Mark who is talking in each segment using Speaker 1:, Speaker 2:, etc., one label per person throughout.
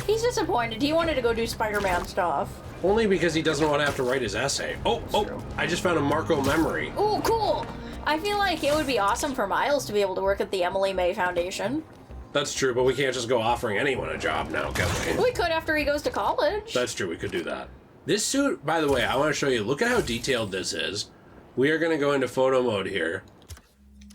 Speaker 1: He's disappointed. He wanted to go do Spider-Man stuff.
Speaker 2: Only because he doesn't want to have to write his essay. Oh,
Speaker 1: True.
Speaker 2: I just found a Marco memory.
Speaker 1: Oh, cool. I feel like it would be awesome for Miles to be able to work at the Emily May Foundation.
Speaker 2: That's true, but we can't just go offering anyone a job now, can we?
Speaker 1: We could after he goes to college.
Speaker 2: That's true, we could do that. This suit, by the way, I want to show you, look at how detailed this is. We are going to go into photo mode here.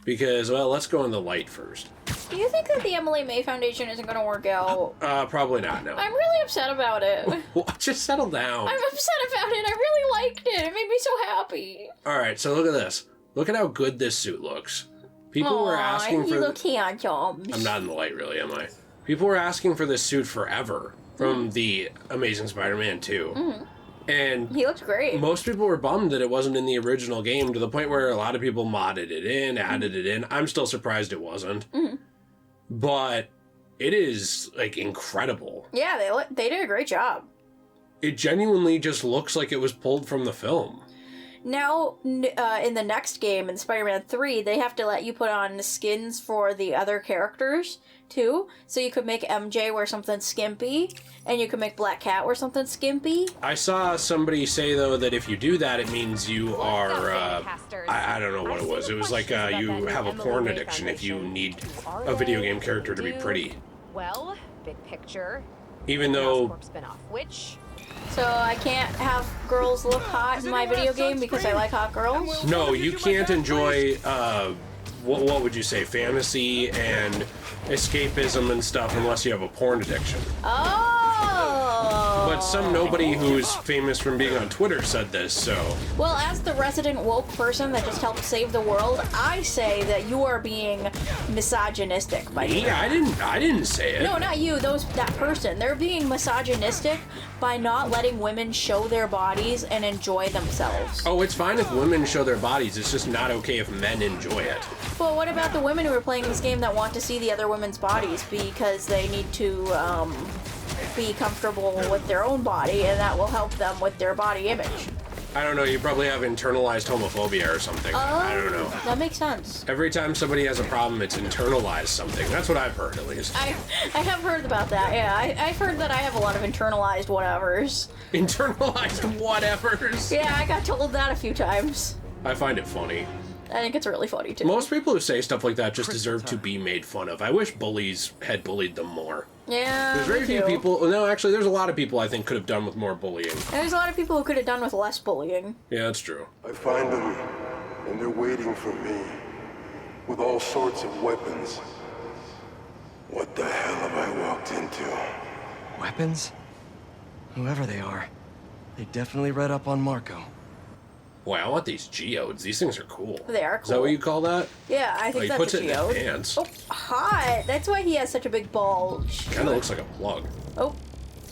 Speaker 2: Because, well, let's go in the light first.
Speaker 1: Do you think that the Emily May Foundation isn't going to work out?
Speaker 2: Probably not, no.
Speaker 1: I'm really upset about it.
Speaker 2: Well, just settle down.
Speaker 1: I'm upset about it. I really liked it. It made me so happy.
Speaker 2: Alright, so look at this. Look at how good this suit looks. People were asking for...
Speaker 1: you look handsome.
Speaker 2: I'm not in the light, really, am I? People were asking for this suit forever from the Amazing Spider-Man 2.
Speaker 1: Mm-hmm.
Speaker 2: And
Speaker 1: he looks great.
Speaker 2: Most people were bummed that it wasn't in the original game, to the point where a lot of people modded it in, added it in. I'm still surprised it wasn't.
Speaker 1: Mm-hmm.
Speaker 2: But it is, like, incredible.
Speaker 1: Yeah, they did a great job.
Speaker 2: It genuinely just looks like it was pulled from the film.
Speaker 1: Now, in the next game, in Spider-Man 3, they have to let you put on skins for the other characters, too. So you could make MJ wear something skimpy, and you could make Black Cat wear something skimpy.
Speaker 2: I saw somebody say, though, that if you do that, it means you are, I don't know what it was. It was like you have a porn addiction if you need a video game character to be pretty.
Speaker 3: Well, big picture.
Speaker 2: Even though...
Speaker 3: Which...
Speaker 1: So I can't have girls look hot in my video game because I like hot girls?
Speaker 2: No, you can't enjoy, what would you say, fantasy and escapism and stuff unless you have a porn addiction.
Speaker 1: Oh!
Speaker 2: But some nobody who's famous from being on Twitter said this, so... Well,
Speaker 1: as the resident woke person that just helped save the world, I say that you are being misogynistic by
Speaker 2: me? I didn't say it.
Speaker 1: No, not you, that person. They're being misogynistic by not letting women show their bodies and enjoy themselves.
Speaker 2: Oh, it's fine if women show their bodies, it's just not okay if men enjoy it.
Speaker 1: Well, what about the women who are playing this game that want to see the other women's bodies because they need to, be comfortable with their own body, and that will help them with their body image?
Speaker 2: I don't know, you probably have internalized homophobia or something. I don't know.
Speaker 1: That makes sense.
Speaker 2: Every time somebody has a problem, it's internalized something. That's what I've heard, at least.
Speaker 1: I have heard about that, yeah. I've heard that I have a lot of internalized whatevers.
Speaker 2: Internalized whatevers?
Speaker 1: Yeah, I got told that a few times.
Speaker 2: I find it funny.
Speaker 1: I think it's really funny, too.
Speaker 2: Most people who say stuff like that just deserve to be made fun of. I wish bullies had bullied them more.
Speaker 1: Yeah,
Speaker 2: there's very few people... No, actually, there's a lot of people I think could have done with more bullying.
Speaker 1: And there's a lot of people who could have done with less bullying.
Speaker 2: Yeah, that's true.
Speaker 4: I find them, and they're waiting for me, with all sorts of weapons. What the hell have I walked into?
Speaker 5: Weapons? Whoever they are, they definitely read up on Marco.
Speaker 2: Boy, I want these geodes. These things are cool.
Speaker 1: They are cool.
Speaker 2: Is that what you call that?
Speaker 1: Yeah, I think
Speaker 2: he
Speaker 1: that's
Speaker 2: puts
Speaker 1: a
Speaker 2: it
Speaker 1: geode.
Speaker 2: in his pants.
Speaker 1: Oh, hot. That's why he has such a big bulge.
Speaker 2: Kind of looks like a plug.
Speaker 1: Oh.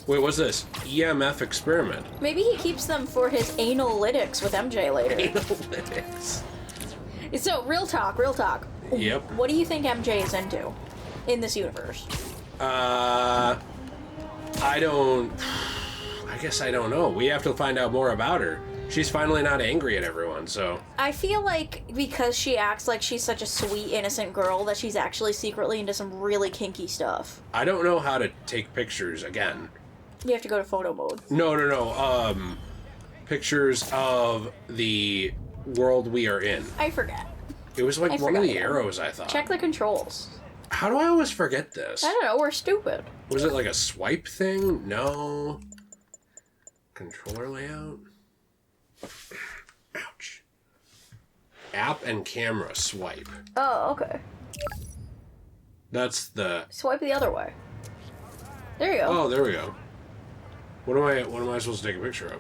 Speaker 2: Wait, what's this? EMF experiment.
Speaker 1: Maybe he keeps them for his analytics with MJ later.
Speaker 2: Analytics.
Speaker 1: So, real talk.
Speaker 2: Yep.
Speaker 1: What do you think MJ is into in this universe?
Speaker 2: I guess I don't know. We have to find out more about her. She's finally not angry at everyone, so...
Speaker 1: I feel like because she acts like she's such a sweet, innocent girl that she's actually secretly into some really kinky stuff.
Speaker 2: I don't know how to take pictures again.
Speaker 1: You have to go to photo mode.
Speaker 2: No. Pictures of the world we are in.
Speaker 1: I forget.
Speaker 2: It was like one of the arrows, I thought.
Speaker 1: Check the controls.
Speaker 2: How do I always forget this?
Speaker 1: I don't know, we're stupid.
Speaker 2: Was it like a swipe thing? No. Controller layout? Ouch. App and camera swipe.
Speaker 1: Oh, okay.
Speaker 2: That's the...
Speaker 1: Swipe the other way. There you go.
Speaker 2: Oh, there we go. What am I supposed to take a picture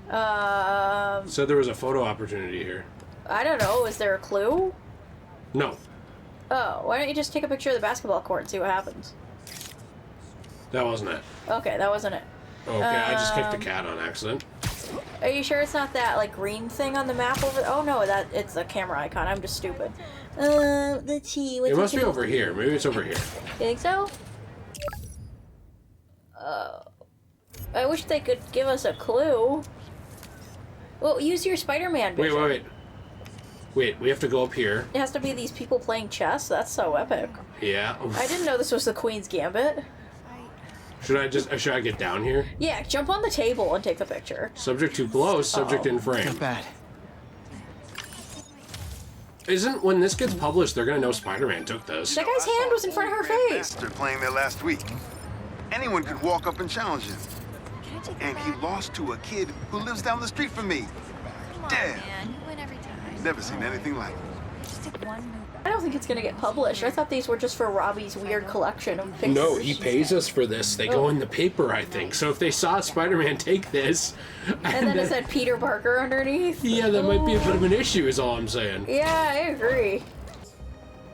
Speaker 2: of? So there was a photo opportunity here.
Speaker 1: I don't know, is there a clue?
Speaker 2: No.
Speaker 1: Oh, why don't you just take a picture of the basketball court and see what happens?
Speaker 2: That wasn't it.
Speaker 1: Okay, that wasn't it.
Speaker 2: Okay, I just kicked a cat on accident.
Speaker 1: Are you sure it's not that, like, green thing on the map over there? Oh, no, it's a camera icon. I'm just stupid. Let's see.
Speaker 2: It must be over here. Maybe it's over here.
Speaker 1: You think so? I wish they could give us a clue. Well, use your Spider-Man vision.
Speaker 2: Wait, we have to go up here.
Speaker 1: It has to be these people playing chess? That's so epic.
Speaker 2: Yeah.
Speaker 1: I didn't know this was the Queen's Gambit.
Speaker 2: Should I get down here?
Speaker 1: Yeah, jump on the table and take the picture.
Speaker 2: Subject too close, subject in frame.
Speaker 5: Not bad.
Speaker 2: Isn't, when this gets published, they're gonna know Spider-Man took this.
Speaker 1: That guy's hand was in front of her face.
Speaker 6: They're playing there last week. Anyone could walk up and challenge him. And he lost to a kid who lives down the street from me. Damn.
Speaker 7: Man, you win every time.
Speaker 6: Never seen anything like it.
Speaker 7: Just take one move.
Speaker 1: I don't think it's gonna get published. I thought these were just for Robbie's weird collection of pictures.
Speaker 2: No, he pays us for this. They go in the paper, I think. So if they saw Spider-Man take this...
Speaker 1: And then it said Peter Parker underneath.
Speaker 2: Yeah, that might be a bit of an issue, is all I'm saying.
Speaker 1: Yeah, I agree.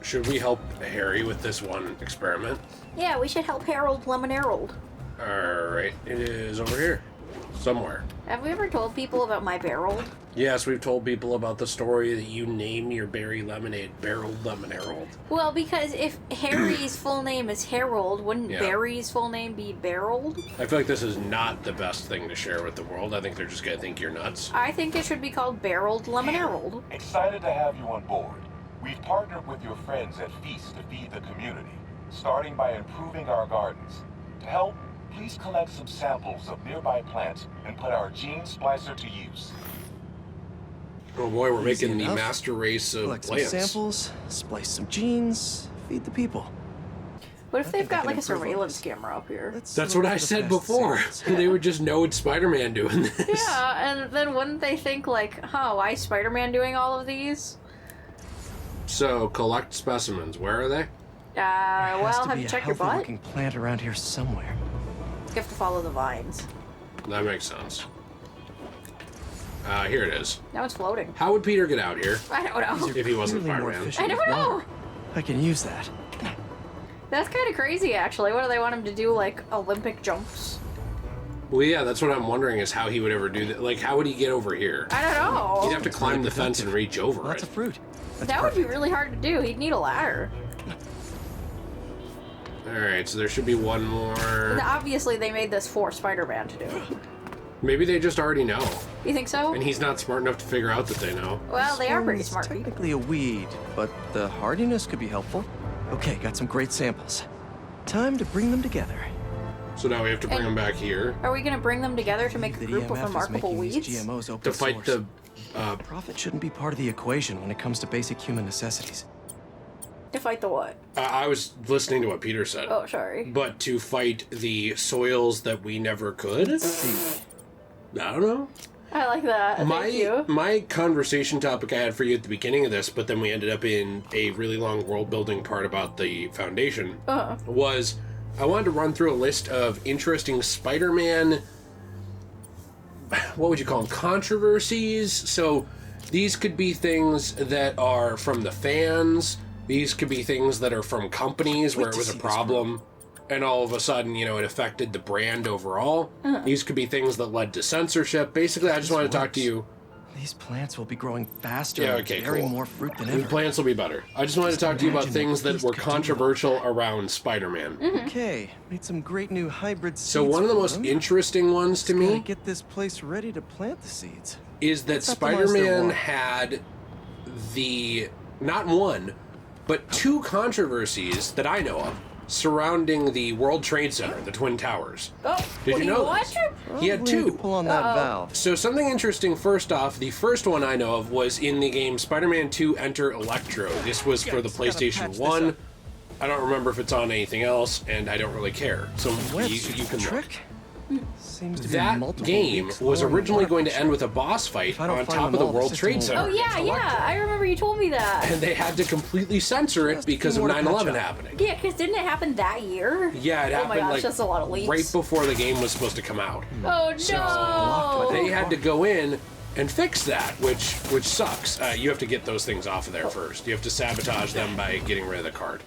Speaker 2: Should we help Harry with this one experiment?
Speaker 1: Yeah, we should help Harold Lemon Harold.
Speaker 2: Alright, it is over here. Somewhere.
Speaker 1: Have we ever told people about my Harold?
Speaker 2: Yes, we've told people about the story that you name your berry lemonade Barreled Lemon Harold.
Speaker 1: Well, because if Harry's full name is Harold, wouldn't Barry's full name be Barreled?
Speaker 2: I feel like this is not the best thing to share with the world. I think they're just gonna think you're nuts.
Speaker 1: I think it should be called Barreled Lemon Harold.
Speaker 8: Excited to have you on board. We've partnered with your friends at Feast to feed the community, starting by improving our gardens. To help, please collect some samples of nearby plants and put our gene splicer to use.
Speaker 2: Oh boy, we're
Speaker 5: Easy
Speaker 2: making the
Speaker 5: enough.
Speaker 2: master race of
Speaker 5: Collect some
Speaker 2: plants.
Speaker 5: samples, splice some genes, feed the people.
Speaker 1: What if they've
Speaker 5: think they
Speaker 1: got
Speaker 5: can
Speaker 1: like a
Speaker 5: improve on
Speaker 1: surveillance
Speaker 5: this.
Speaker 1: camera up here?
Speaker 5: Let's
Speaker 2: That's
Speaker 5: look
Speaker 2: what I
Speaker 5: for the
Speaker 2: said
Speaker 5: fast
Speaker 2: before.
Speaker 5: samples.
Speaker 2: They would just know it's Spider-Man doing this.
Speaker 1: Yeah, and then wouldn't they think like, huh, why is Spider-Man doing all of these?
Speaker 2: So, collect specimens. Where are they?
Speaker 5: There has
Speaker 1: Well,
Speaker 5: to
Speaker 1: have
Speaker 5: be
Speaker 1: you
Speaker 5: a
Speaker 1: checked your butt?
Speaker 5: healthy-looking plant around here somewhere.
Speaker 1: You have to follow the vines.
Speaker 2: That makes sense. Here it is.
Speaker 1: Now it's floating.
Speaker 2: How would Peter get out here
Speaker 1: I don't know.
Speaker 2: if he wasn't
Speaker 5: Clearly more
Speaker 2: Spider-Man?
Speaker 5: efficient
Speaker 1: I
Speaker 5: with
Speaker 1: don't know.
Speaker 5: water. I can use that.
Speaker 1: That's kind of crazy, actually. What do they want him to do, like Olympic jumps?
Speaker 2: Well, yeah, that's what I'm wondering is how he would ever do that. Like, how would he get over here?
Speaker 1: I don't know.
Speaker 2: He'd have to climb the fence and reach over
Speaker 5: Lots
Speaker 2: it.
Speaker 5: of fruit. That's
Speaker 1: That would be
Speaker 5: perfect.
Speaker 1: really hard to do. He'd need a ladder.
Speaker 2: Alright, so there should be one more.
Speaker 1: And obviously, they made this for Spider-Man to do.
Speaker 2: Maybe they just already know.
Speaker 1: You think so?
Speaker 2: And he's not smart enough to figure out that they know.
Speaker 1: Well, they are pretty
Speaker 5: It's
Speaker 1: smart people.
Speaker 5: technically a weed, but the hardiness could be helpful. Okay, got some great samples. Time to bring them together.
Speaker 2: So now we have to bring him back here
Speaker 1: Are we gonna bring them together to make a
Speaker 5: The
Speaker 1: group of
Speaker 5: EMF is
Speaker 1: remarkable
Speaker 5: making
Speaker 1: weeds?
Speaker 5: these GMOs open
Speaker 2: to fight
Speaker 5: source.
Speaker 2: the...
Speaker 5: Profit shouldn't be part of the equation when it comes to basic human necessities.
Speaker 1: To fight the what?
Speaker 2: I was listening to what Peter said.
Speaker 1: Oh, sorry.
Speaker 2: But to fight the soils that we never could? I don't know.
Speaker 1: I like that. Thank you.
Speaker 2: My conversation topic I had for you at the beginning of this, but then we ended up in a really long world building part about the Foundation, was I wanted to run through a list of interesting Spider-Man, what would you call them, controversies? So these could be things that are from the fans, these could be things that are from companies where it was a problem, and all of a sudden, you know, it affected the brand overall. These could be things that led to censorship. Basically, I just want to talk to you.
Speaker 5: These plants will be growing faster
Speaker 2: Yeah,
Speaker 5: and
Speaker 2: okay,
Speaker 5: bearing
Speaker 2: cool.
Speaker 5: more fruit than
Speaker 2: The
Speaker 5: ever.
Speaker 2: plants will be better. I just wanted to talk to you about
Speaker 5: imagine
Speaker 2: things
Speaker 5: what
Speaker 2: that
Speaker 5: these
Speaker 2: were
Speaker 5: could do.
Speaker 2: controversial around Spider-Man.
Speaker 5: Okay, made some great new hybrid seeds.
Speaker 2: So one of the
Speaker 5: for
Speaker 2: most
Speaker 5: them.
Speaker 2: interesting ones to
Speaker 5: Gotta
Speaker 2: me
Speaker 5: get this place ready to plant the seeds.
Speaker 2: is that
Speaker 5: Let's optimize their
Speaker 2: Spider-Man
Speaker 5: water.
Speaker 2: had the, not one, but two controversies that I know of surrounding the World Trade Center, the Twin Towers.
Speaker 1: Oh,
Speaker 2: Did
Speaker 1: what
Speaker 2: you
Speaker 1: do
Speaker 2: know
Speaker 1: want?
Speaker 2: this? He had
Speaker 5: Probably need to
Speaker 2: two.
Speaker 5: pull on that valve.
Speaker 2: So something interesting first off, the first one I know of was in the game Spider-Man 2 Enter Electro. This was for the
Speaker 5: Guys, gotta
Speaker 2: PlayStation
Speaker 5: patch this
Speaker 2: 1.
Speaker 5: up.
Speaker 2: I don't remember if it's on anything else, and I don't really care. So
Speaker 5: Web's
Speaker 2: you can look.
Speaker 5: trick. Seems to be
Speaker 2: That
Speaker 5: multiple
Speaker 2: game
Speaker 5: weeks
Speaker 2: was
Speaker 5: long
Speaker 2: originally
Speaker 5: water
Speaker 2: going to
Speaker 5: pressure.
Speaker 2: end with a boss fight
Speaker 5: If I don't
Speaker 2: on
Speaker 5: find
Speaker 2: top of
Speaker 5: them
Speaker 2: the
Speaker 5: all, the
Speaker 2: World
Speaker 5: system
Speaker 2: Trade
Speaker 5: won't
Speaker 2: Center.
Speaker 1: Oh, yeah. I remember you told me that.
Speaker 2: And they had to completely censor it
Speaker 5: Just a
Speaker 2: because
Speaker 5: few
Speaker 2: of
Speaker 5: more to patch
Speaker 2: 9/11
Speaker 5: up.
Speaker 2: happening.
Speaker 1: Yeah, because didn't it happen that year?
Speaker 2: Yeah, it
Speaker 1: Oh
Speaker 2: happened
Speaker 1: my gosh,
Speaker 2: like
Speaker 1: that's a lot of leaks.
Speaker 2: right before the game was supposed to come out.
Speaker 1: Oh,
Speaker 5: blocked
Speaker 1: no!
Speaker 2: They had to go in and fix that, which sucks. You have to get those things off of there first. You have to sabotage them by getting rid of the card.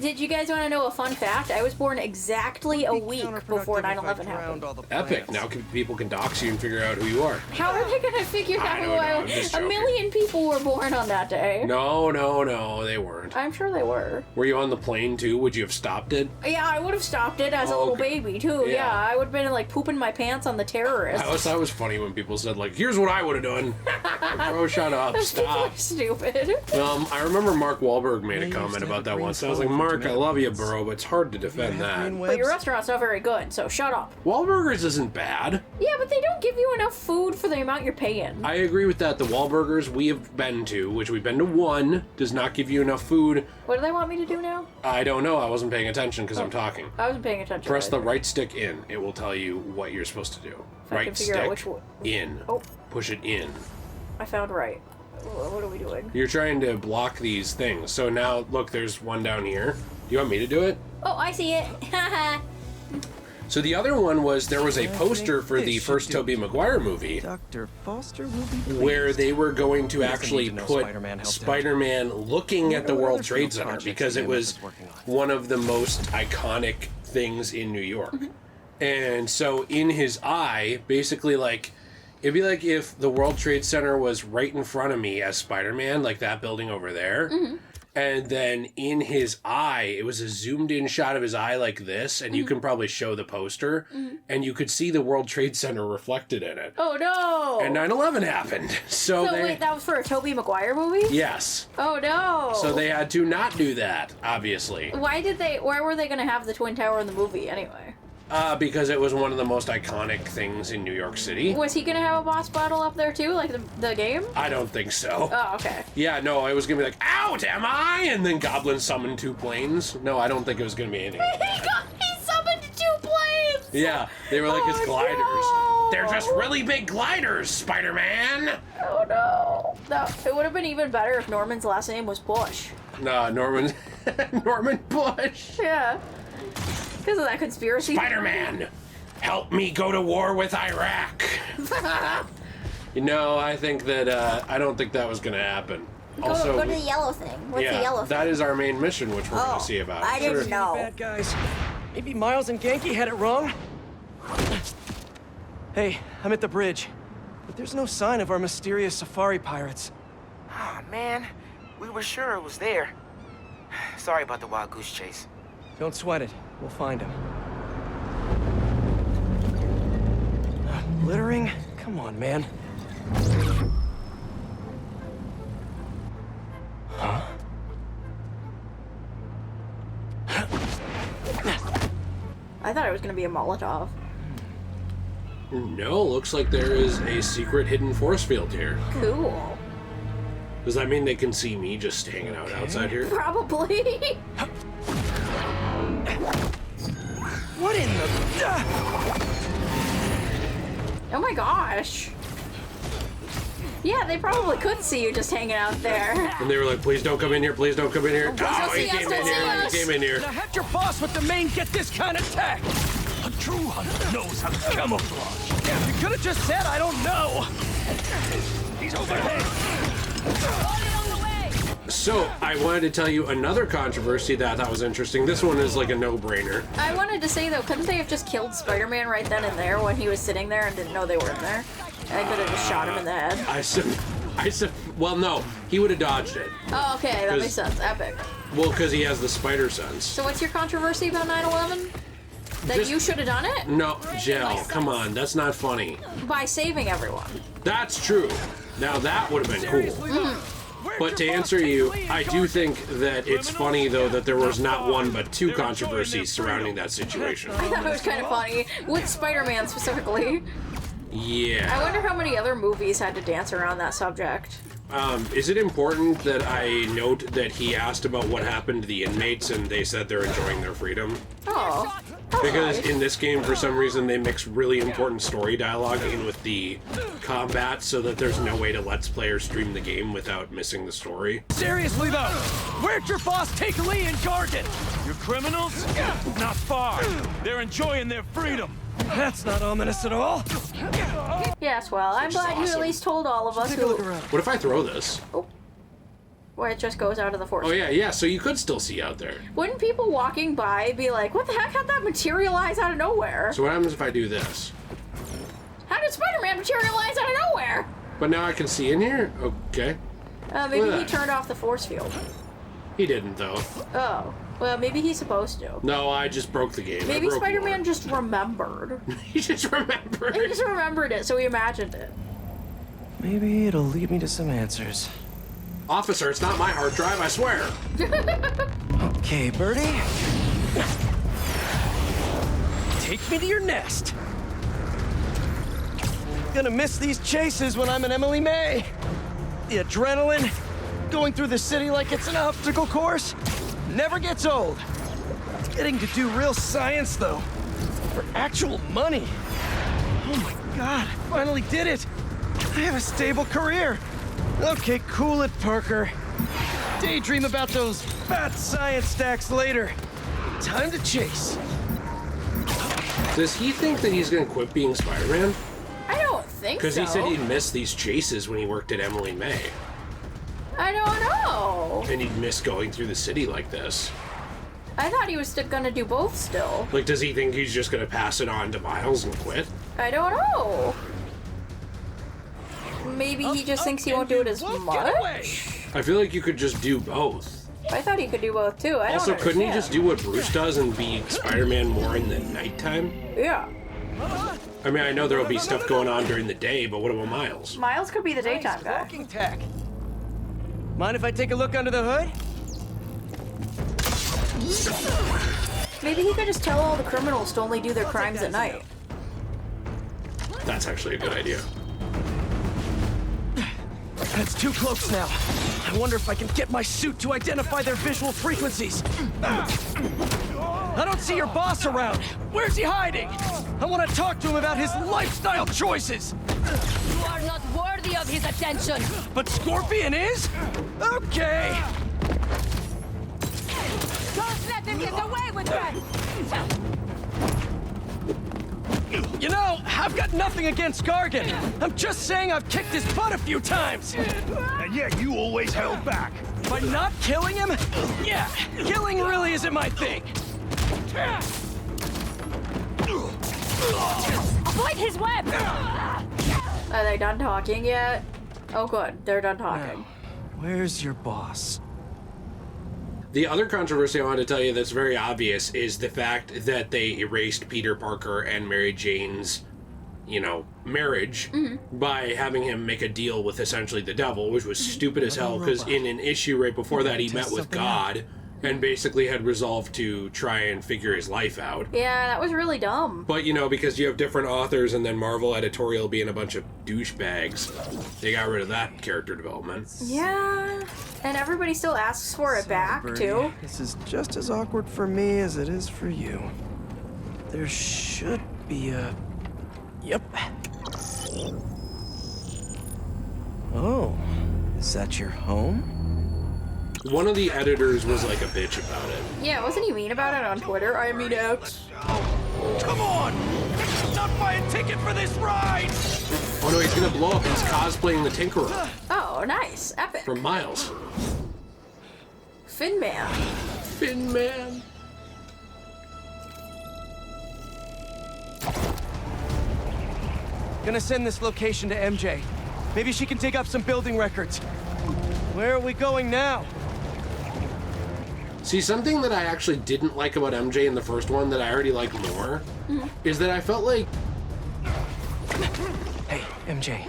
Speaker 1: Did you guys want to know a fun fact? I was born exactly a
Speaker 5: Would be
Speaker 1: week
Speaker 5: counterproductive
Speaker 1: before
Speaker 5: if I
Speaker 1: 9/11
Speaker 5: drowned
Speaker 1: happened.
Speaker 5: all the
Speaker 2: Epic.
Speaker 5: plants.
Speaker 2: Now people can dox you and figure out who you are.
Speaker 1: How are they going to figure
Speaker 2: I
Speaker 1: out
Speaker 2: don't
Speaker 1: who
Speaker 2: know,
Speaker 1: I
Speaker 2: I'm just
Speaker 1: A
Speaker 2: joking.
Speaker 1: million people were born on that day.
Speaker 2: No, they weren't.
Speaker 1: I'm sure they were.
Speaker 2: Were you on the plane too? Would you have stopped it?
Speaker 1: Yeah, I would have stopped it as a
Speaker 2: Oh,
Speaker 1: little
Speaker 2: okay.
Speaker 1: baby, too.
Speaker 2: Yeah.
Speaker 1: Yeah, I would have been, like, pooping my pants on the terrorists.
Speaker 2: That was funny when people said, like, here's what I would have done. Like, oh, shut up.
Speaker 1: Those people
Speaker 2: Stop.
Speaker 1: are stupid.
Speaker 2: I remember Mark Wahlberg made
Speaker 5: They
Speaker 2: a
Speaker 5: used
Speaker 2: comment
Speaker 5: to have
Speaker 2: about
Speaker 5: a
Speaker 2: that
Speaker 5: green
Speaker 2: once. I was like,
Speaker 5: skull
Speaker 2: Mark, I
Speaker 5: tomato
Speaker 2: love you,
Speaker 5: pits.
Speaker 2: bro, but it's hard to
Speaker 5: You
Speaker 2: defend
Speaker 5: have green
Speaker 2: that.
Speaker 1: But your
Speaker 5: webs?
Speaker 1: restaurant's not very good, so shut up.
Speaker 2: Wahlburgers isn't bad.
Speaker 1: Yeah, but they don't give you enough food for the amount you're paying.
Speaker 2: I agree with that. The Wahlburgers we have been to, which we've been to one, does not give you enough food.
Speaker 1: What do they want me to do now?
Speaker 2: I don't know. I wasn't paying attention because I'm talking.
Speaker 1: I wasn't paying attention.
Speaker 2: Press the
Speaker 1: either.
Speaker 2: right stick in. It will tell you what you're supposed to do.
Speaker 1: If I can
Speaker 2: Right
Speaker 1: figure out
Speaker 2: stick
Speaker 1: which one.
Speaker 2: in.
Speaker 1: Oh.
Speaker 2: Push it in.
Speaker 1: I found right. What are we doing?
Speaker 2: You're trying to block these things. So now, look, there's one down here. Do you want me to do it?
Speaker 1: Oh, I see it. Haha.
Speaker 2: So the other one was there was a poster for the
Speaker 5: This
Speaker 2: first
Speaker 5: should do.
Speaker 2: Tobey Maguire movie
Speaker 5: Dr. Foster will be pleased.
Speaker 2: where they were going to
Speaker 5: doesn't
Speaker 2: actually
Speaker 5: need to know
Speaker 2: put
Speaker 5: Spider-Man helped out.
Speaker 2: Spider-Man looking at the
Speaker 5: What
Speaker 2: World
Speaker 5: other
Speaker 2: Trade
Speaker 5: field
Speaker 2: Center
Speaker 5: projects
Speaker 2: because it
Speaker 5: EMS
Speaker 2: was
Speaker 5: is working on?
Speaker 2: one of the most iconic things in New York. And so in his eye, basically like, it'd be like if the World Trade Center was right in front of me as Spider-Man, like that building over there. And then in his eye, it was a zoomed in shot of his eye like this, and you can probably show the poster, and you could see the World Trade Center reflected in it.
Speaker 1: Oh no!
Speaker 2: And 9/11 happened. So they,
Speaker 1: wait, that was for a Tobey Maguire movie?
Speaker 2: yes.
Speaker 1: Oh no!
Speaker 2: So they had to not do that, obviously.
Speaker 1: Why were they gonna have the Twin Tower in the movie anyway?
Speaker 2: Because it was one of the most iconic things in New York City.
Speaker 1: Was he gonna have a boss battle up there too, like the game?
Speaker 2: I don't think so.
Speaker 1: Oh, okay.
Speaker 2: Yeah, no, it was gonna be like, out am I? And then Goblin summoned 2 planes. No, I don't think it was gonna be anything.
Speaker 1: he summoned 2 planes!
Speaker 2: Yeah, they were like his
Speaker 1: Oh,
Speaker 2: gliders.
Speaker 1: no.
Speaker 2: They're just really big gliders, Spider-Man.
Speaker 1: Oh no. No, it would have been even better if Norman's last name was Bush.
Speaker 2: Nah, Norman Bush.
Speaker 1: Yeah. Because of that conspiracy.
Speaker 2: Spider-Man, help me go to war with Iraq. You know, I think that, I don't think that was gonna happen. Also,
Speaker 9: go to the yellow thing. What's the yellow thing?
Speaker 2: that is our main mission, which we're gonna see about.
Speaker 9: I didn't know.
Speaker 5: Bad guys. Maybe Miles and Genki had it wrong? Hey, I'm at the bridge. But there's no sign of our mysterious safari pirates.
Speaker 10: Oh, man. We were sure it was there. Sorry about the wild goose chase.
Speaker 5: Don't sweat it. We'll find him. Littering? Come on, man. Huh?
Speaker 1: I thought it was gonna be a Molotov.
Speaker 2: No, looks like there is a secret hidden force field here.
Speaker 1: Cool.
Speaker 2: Does that mean they can see me just hanging out outside here?
Speaker 1: Probably.
Speaker 5: What in the...
Speaker 1: Oh my gosh. Yeah, they probably could see you just hanging out there.
Speaker 2: And they were like, please don't come in here, please don't come in here.
Speaker 1: don't
Speaker 2: Oh, he
Speaker 1: see us,
Speaker 2: came
Speaker 1: don't
Speaker 2: in
Speaker 1: see
Speaker 2: here,
Speaker 1: us.
Speaker 2: he came in here.
Speaker 5: Now have your boss with the main get this kind of tech.
Speaker 11: A true hunter knows how to camouflage.
Speaker 5: Yeah, you could have just said I don't know.
Speaker 11: He's overhead.
Speaker 2: So, I wanted to tell you another controversy that I thought was interesting. This one is like a no-brainer.
Speaker 1: I wanted to say though, couldn't they have just killed Spider-Man right then and there when he was sitting there and didn't know they were in there? And I could have just shot him in the head.
Speaker 2: I said, well, no, he would have dodged it.
Speaker 1: Oh, okay, that makes sense. Epic.
Speaker 2: Well, because he has the spider sense.
Speaker 1: So what's your controversy about 9/11? That
Speaker 2: Just-
Speaker 1: you should have done it?
Speaker 2: No, Jill, come on, that's not funny.
Speaker 1: By saving everyone.
Speaker 2: That's true. Now that would have been cool. But to answer you, I do think that it's funny, though, that there was not one but 2 controversies surrounding that situation.
Speaker 1: I thought it was kind of funny. With Spider-Man specifically. I
Speaker 2: Yeah.
Speaker 1: wonder how many other movies had to dance around that subject.
Speaker 2: Is it important that I note that he asked about what happened to the inmates and they said they're enjoying their freedom?
Speaker 1: Oh.
Speaker 2: Because in this game, for some reason, they mix really important story dialogue in with the combat so that there's no way to Let's Player stream the game without missing the story.
Speaker 11: Seriously, though, where'd your boss take Lee and Gargan? Your criminals? Not far. They're enjoying their freedom.
Speaker 5: That's not ominous at all.
Speaker 1: Yes, well, I'm glad you at least told all of us
Speaker 5: Take a look
Speaker 1: who...
Speaker 5: around.
Speaker 2: What if I throw this?
Speaker 1: Where it just goes out of the force.
Speaker 2: Oh, yeah, so you could still see out there.
Speaker 1: Wouldn't people walking by be like, what the heck, how'd that materialize out of nowhere?
Speaker 2: So what happens if I do this?
Speaker 1: How did Spider-Man materialize out of nowhere?
Speaker 2: But now I can see in here? Okay.
Speaker 1: Maybe
Speaker 2: Look at
Speaker 1: he
Speaker 2: that.
Speaker 1: turned off the force field.
Speaker 2: He didn't, though.
Speaker 1: Oh. Well, maybe he's supposed to.
Speaker 2: No, I just broke the game.
Speaker 1: Maybe
Speaker 2: I broke
Speaker 1: Spider-Man
Speaker 2: more.
Speaker 1: just remembered.
Speaker 2: He just remembered.
Speaker 1: He just remembered it, so he imagined it.
Speaker 5: Maybe it'll lead me to some answers.
Speaker 2: Officer, it's not my hard drive, I swear.
Speaker 5: Okay, Birdie. Take me to your nest. Gonna miss these chases when I'm an Emily May. The adrenaline, going through the city like it's an obstacle course, never gets old. Getting to do real science, though, for actual money. Oh my God, I finally did it. I have a stable career. Okay, cool it, Parker. Daydream about those fat science stacks later. Time to chase.
Speaker 2: Does he think that he's gonna quit being Spider-Man?
Speaker 1: I don't think so.
Speaker 2: Because he said he'd miss these chases when he worked at Emily May.
Speaker 1: I don't know.
Speaker 2: And he'd miss going through the city like this.
Speaker 1: I thought he was gonna do both still.
Speaker 2: Like, does he think he's just gonna pass it on to Miles and quit?
Speaker 1: I don't know. Maybe he just thinks he won't do it as much?
Speaker 2: I feel like you could just do both.
Speaker 1: I thought he could do both too. I
Speaker 2: Also,
Speaker 1: don't
Speaker 2: couldn't he
Speaker 1: understand.
Speaker 2: just do what Bruce does and be Spider-Man more in the nighttime?
Speaker 1: Yeah.
Speaker 2: I mean, I know there'll be stuff going on during the day, but what about Miles?
Speaker 1: Miles could be the daytime guy.
Speaker 5: Walking tech. Mind if I take a look under the hood?
Speaker 1: Maybe he could just tell all the criminals to only do their crimes at night.
Speaker 2: That's actually a good idea.
Speaker 5: That's too close now. I wonder if I can get my suit to identify their visual frequencies. I don't see your boss around. Where's he hiding? I want to talk to him about his lifestyle choices.
Speaker 12: You are not worthy of his attention.
Speaker 5: But Scorpion is? Okay.
Speaker 12: Don't let him get away with that.
Speaker 5: You know, I've got nothing against Gargan. I'm just saying I've kicked his butt a few times.
Speaker 11: And yet you always held back.
Speaker 5: By not killing him? Yeah, killing really isn't my thing.
Speaker 12: Avoid his web.
Speaker 1: Are they done talking yet? Oh good, they're done talking.
Speaker 5: Now, where's your boss?
Speaker 2: The other controversy I want to tell you that's very obvious is the fact that they erased Peter Parker and Mary Jane's, marriage by having him make a deal with essentially the devil, which was stupid as hell, because in an issue right before that he met with God and basically had resolved to try and figure his life out.
Speaker 1: Yeah, that was really dumb.
Speaker 2: But, because you have different authors and then Marvel editorial being a bunch of douchebags, they got rid of that character development.
Speaker 1: Yeah, and everybody still asks for it back,
Speaker 5: Birdie,
Speaker 1: too.
Speaker 5: This is just as awkward for me as it is for you. There should be a... Yep. Oh, is that your home?
Speaker 2: One of the editors was like a bitch about it.
Speaker 1: Yeah, wasn't he mean about it on Twitter? I mean, X.
Speaker 5: Come on! Not buy a ticket for this ride!
Speaker 2: Oh no, he's gonna blow up. He's cosplaying the Tinkerer.
Speaker 1: Oh, nice. Epic.
Speaker 2: From Miles.
Speaker 1: Fin Man.
Speaker 2: Fin Man.
Speaker 5: Gonna send this location to MJ. Maybe she can dig up some building records. Where are we going now?
Speaker 2: See, something that I actually didn't like about MJ in the first one that I already like more is that I felt like...
Speaker 5: Hey, MJ.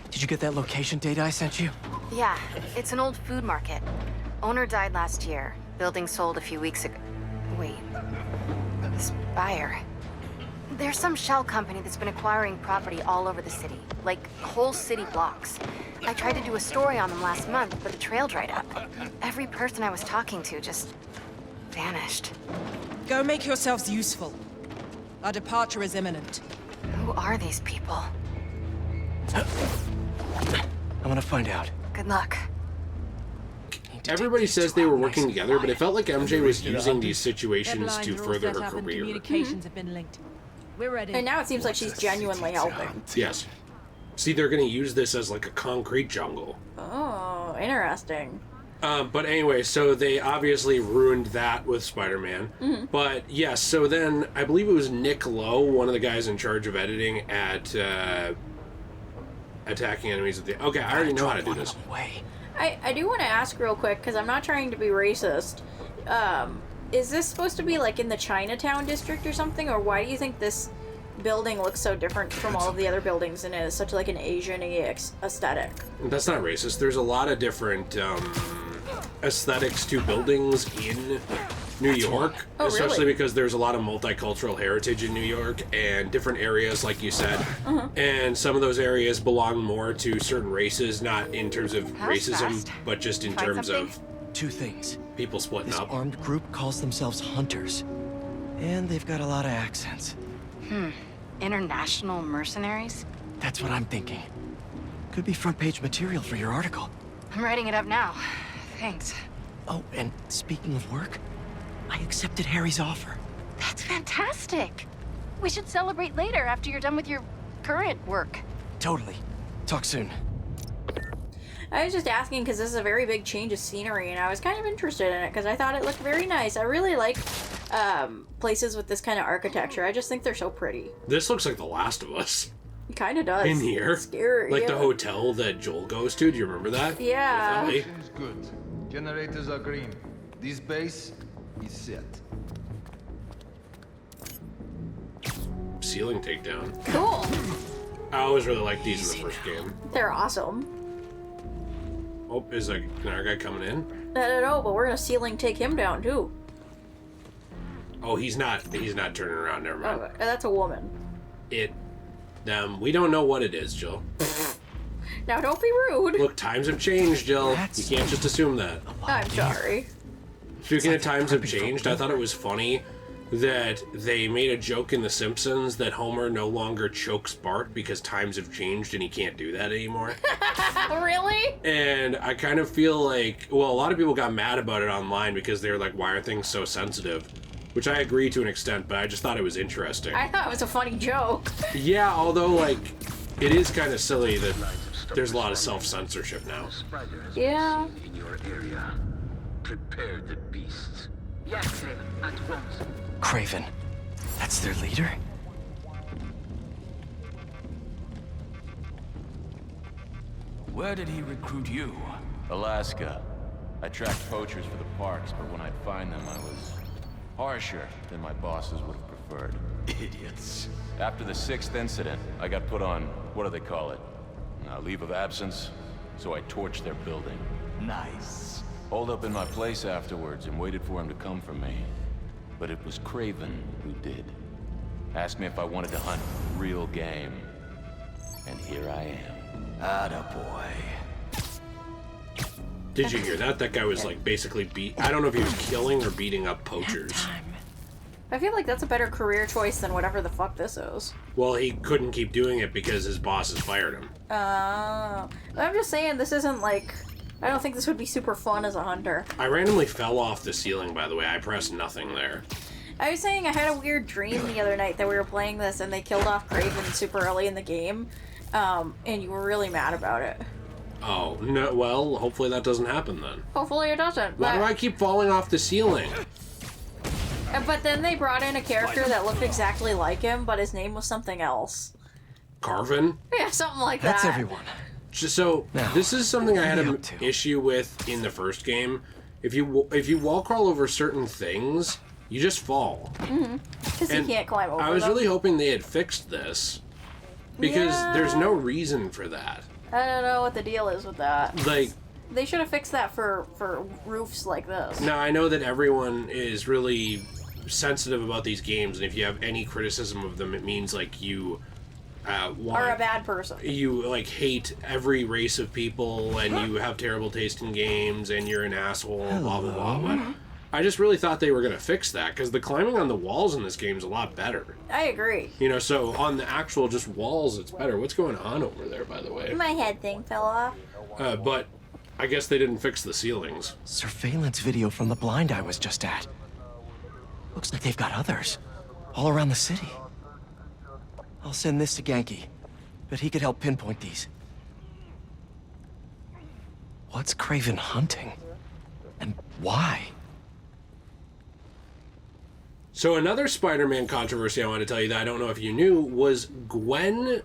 Speaker 5: Did you get that location data I sent you?
Speaker 13: Yeah, it's an old food market. Owner died last year. Building sold a few weeks ago. Wait. This buyer. There's some shell company that's been acquiring property all over the city. Like, whole city blocks. I tried to do a story on them last month, but the trail dried up. Every person I was talking to just vanished.
Speaker 14: Go make yourselves useful. Our departure is imminent.
Speaker 13: Who are these people?
Speaker 5: I'm gonna find out.
Speaker 13: Good luck.
Speaker 2: Everybody says they were working together, but it felt like MJ was using these situations to further her career.
Speaker 14: Communications have been linked. We're ready.
Speaker 1: And now it seems like she's genuinely helping.
Speaker 2: Yes. See, they're going to use this as like a concrete jungle.
Speaker 1: Oh, interesting.
Speaker 2: But anyway, so they obviously ruined that with Spider-Man. But yes, so then I believe it was Nick Lowe, one of the guys in charge of editing at Attacking Enemies at the... Okay, I already know how to do this.
Speaker 1: I do want to ask real quick, because I'm not trying to be racist. Is this supposed to be like in the Chinatown district or something? Or why do you think this building looks so different from all of the other buildings and is such like an Asian-y aesthetic?
Speaker 2: That's not racist. There's a lot of different aesthetics to buildings in New York, especially because there's a lot of multicultural heritage in New York and different areas, like you said. And some of those areas belong more to certain races, not in terms of racism, but just in terms of
Speaker 5: 2 things.
Speaker 2: People splitting
Speaker 5: This
Speaker 2: up.
Speaker 5: armed group calls themselves hunters, and they've got a lot of accents.
Speaker 13: International mercenaries?
Speaker 5: That's what I'm thinking. Could be front page material for your article.
Speaker 13: I'm writing it up now. Thanks.
Speaker 5: Oh, and speaking of work, I accepted Harry's offer.
Speaker 13: That's fantastic. We should celebrate later after you're done with your current work.
Speaker 5: Totally. Talk soon.
Speaker 1: I was just asking because this is a very big change of scenery, and I was kind of interested in it because I thought it looked very nice. I really like places with this kind of architecture. I just think they're so pretty.
Speaker 2: This looks like The Last of Us.
Speaker 1: It kind of does.
Speaker 2: In here.
Speaker 1: It's scary.
Speaker 2: Like the hotel that Joel goes to. Do you remember that?
Speaker 1: Yeah.
Speaker 2: With Ellie?
Speaker 15: Good. Generators are green. This base is set.
Speaker 2: Ceiling takedown.
Speaker 1: Cool.
Speaker 2: I always really liked these in the first game.
Speaker 1: They're awesome.
Speaker 2: Oh, is another guy coming in?
Speaker 1: I don't know, but we're gonna ceiling take him down too.
Speaker 2: Oh, he's not turning around. Never mind.
Speaker 1: Oh, that's a woman.
Speaker 2: We don't know what it is, Jill.
Speaker 1: Now don't be rude.
Speaker 2: Look, times have changed, Jill. You can't just assume that.
Speaker 1: I'm sorry.
Speaker 2: Speaking of times have changed, I thought it was funny that they made a joke in The Simpsons that Homer no longer chokes Bart because times have changed and he can't do that anymore.
Speaker 1: Really?
Speaker 2: And I kind of feel like, well, a lot of people got mad about it online because they were like, why are things so sensitive? Which I agree to an extent, but I just thought it was interesting.
Speaker 1: I thought it was a funny joke.
Speaker 2: Yeah, although, like, it is kind of silly that there's a lot of self-censorship now.
Speaker 1: Yeah.
Speaker 16: In your area, prepare the beasts. Yes, Kraven, at once.
Speaker 5: Kraven. That's their leader?
Speaker 11: Where did he recruit you? Alaska. I tracked poachers for the parks, but when I'd find them, I was harsher than my bosses would have preferred. Idiots. After the 6th incident, I got put on, what do they call it? Leave of absence, so I torched their building. Nice. Holed up in my place afterwards and waited for him to come for me. But it was Kraven who did. Asked me if I wanted to hunt real game. And here I am. Attaboy.
Speaker 2: Did you hear that? That guy was like basically I don't know if he was killing or beating up poachers.
Speaker 1: I feel like that's a better career choice than whatever the fuck this is.
Speaker 2: Well, he couldn't keep doing it because his bosses fired him.
Speaker 1: I'm just saying this isn't like... I don't think this would be super fun as a hunter.
Speaker 2: I randomly fell off the ceiling, by the way. I pressed nothing there.
Speaker 1: I was saying I had a weird dream the other night that we were playing this and they killed off Kraven super early in the game. And you were really mad about it.
Speaker 2: Oh, no. Well, hopefully that doesn't happen then.
Speaker 1: Hopefully it doesn't.
Speaker 2: Why do I keep falling off the ceiling?
Speaker 1: But then they brought in a character that looked exactly like him, but his name was something else.
Speaker 2: Carvin?
Speaker 1: Yeah, something like that.
Speaker 5: That's everyone.
Speaker 2: So, this is something I had an issue with in the first game. If you wall crawl over certain things, you just fall.
Speaker 1: Because you can't climb over
Speaker 2: I was
Speaker 1: them.
Speaker 2: really hoping they had fixed this. Because there's no reason for that.
Speaker 1: I don't know what the deal is with that.
Speaker 2: Like...
Speaker 1: They should have fixed that for roofs like this.
Speaker 2: Now, I know that everyone is really sensitive about these games, and if you have any criticism of them, it means, like, you...
Speaker 1: Are a bad person.
Speaker 2: You, like, hate every race of people, and you have terrible taste in games, and you're an asshole, blah, blah, blah. But I just really thought they were going to fix that, because the climbing on the walls in this game is a lot better.
Speaker 1: I agree.
Speaker 2: You know, so on the actual just walls, it's better. What's going on over there, by the way?
Speaker 9: My head thing fell off.
Speaker 2: But I guess they didn't fix the ceilings.
Speaker 5: Surveillance video from the blind I was just at. Looks like they've got others. All around the city. I'll send this to Genki. But he could help pinpoint these. What's Kraven hunting? And why?
Speaker 2: So another Spider-Man controversy I want to tell you that I don't know if you knew was Gwen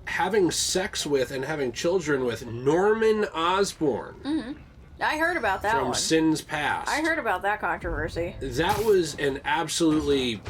Speaker 2: having sex with and having children with Norman Osborn.
Speaker 1: I heard about that
Speaker 2: from
Speaker 1: one.
Speaker 2: Sin's Past.
Speaker 1: I heard about that controversy.
Speaker 2: That was an absolutely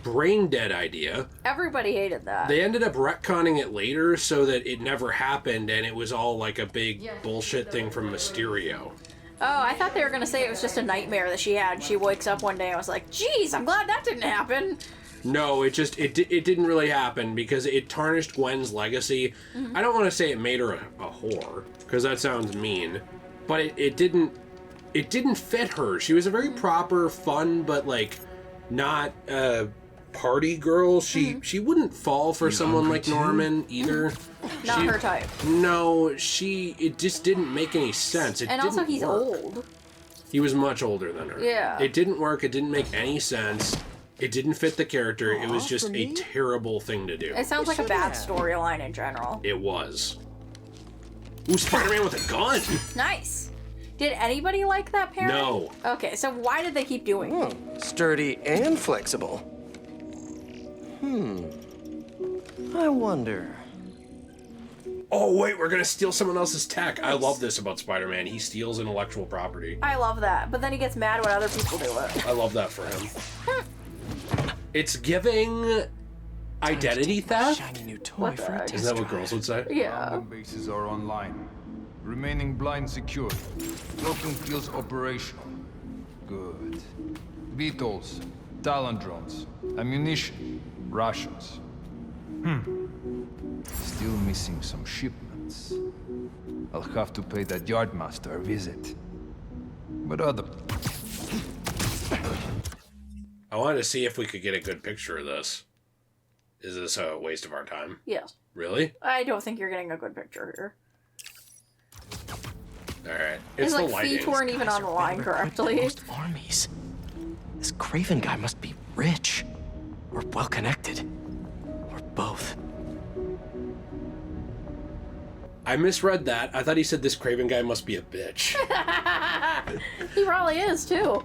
Speaker 2: brain-dead idea.
Speaker 1: Everybody hated that.
Speaker 2: They ended up retconning it later so that it never happened and it was all like a big bullshit thing from Mysterio.
Speaker 1: I thought they were gonna say it was just a nightmare that she had. She wakes up one day and was like, geez, I'm glad that didn't happen.
Speaker 2: No, it didn't really happen because it tarnished Gwen's legacy.
Speaker 1: Mm-hmm.
Speaker 2: I don't want to say it made her a whore, because that sounds mean, but it didn't fit her. She was a very proper, fun, but like not a party girl. She wouldn't fall for someone like Norman either.
Speaker 1: Not her type.
Speaker 2: No, it just didn't make any sense.
Speaker 1: And also he's old.
Speaker 2: He was much older than her.
Speaker 1: Yeah.
Speaker 2: It didn't work. It didn't make any sense. It didn't fit the character. It was just a terrible thing to do.
Speaker 1: It sounds like a bad storyline in general.
Speaker 2: It was. Ooh, Spider-Man with a gun!
Speaker 1: Nice. Did anybody like that pairing?
Speaker 2: No.
Speaker 1: Okay, so why did they keep doing it?
Speaker 5: Sturdy and flexible. I wonder.
Speaker 2: Oh, wait, we're gonna steal someone else's tech. I love this about Spider-Man. He steals intellectual property.
Speaker 1: I love that, but then he gets mad when other people do it.
Speaker 2: I love that for him. It's giving identity theft?
Speaker 5: Shiny new toy for a test
Speaker 2: Isn't that what girls would say?
Speaker 1: Yeah.
Speaker 15: All bases are online. Remaining blind secure. Broken fields operational. Good. Beetles, Talon drones, ammunition, rations. Still missing some shipments. I'll have to pay that yardmaster a visit. But other...
Speaker 2: I wanted to see if we could get a good picture of this. Is this a waste of our time?
Speaker 1: Yes.
Speaker 2: Really?
Speaker 1: I don't think you're getting a good picture here.
Speaker 2: Alright.
Speaker 1: It's
Speaker 2: the
Speaker 1: like
Speaker 2: lighting.
Speaker 1: feet weren't even on the line correctly.
Speaker 5: Most armies. This Kraven guy must be rich. Or well-connected. Or both.
Speaker 2: I misread that. I thought he said this Kraven guy must be a bitch.
Speaker 1: He probably is, too.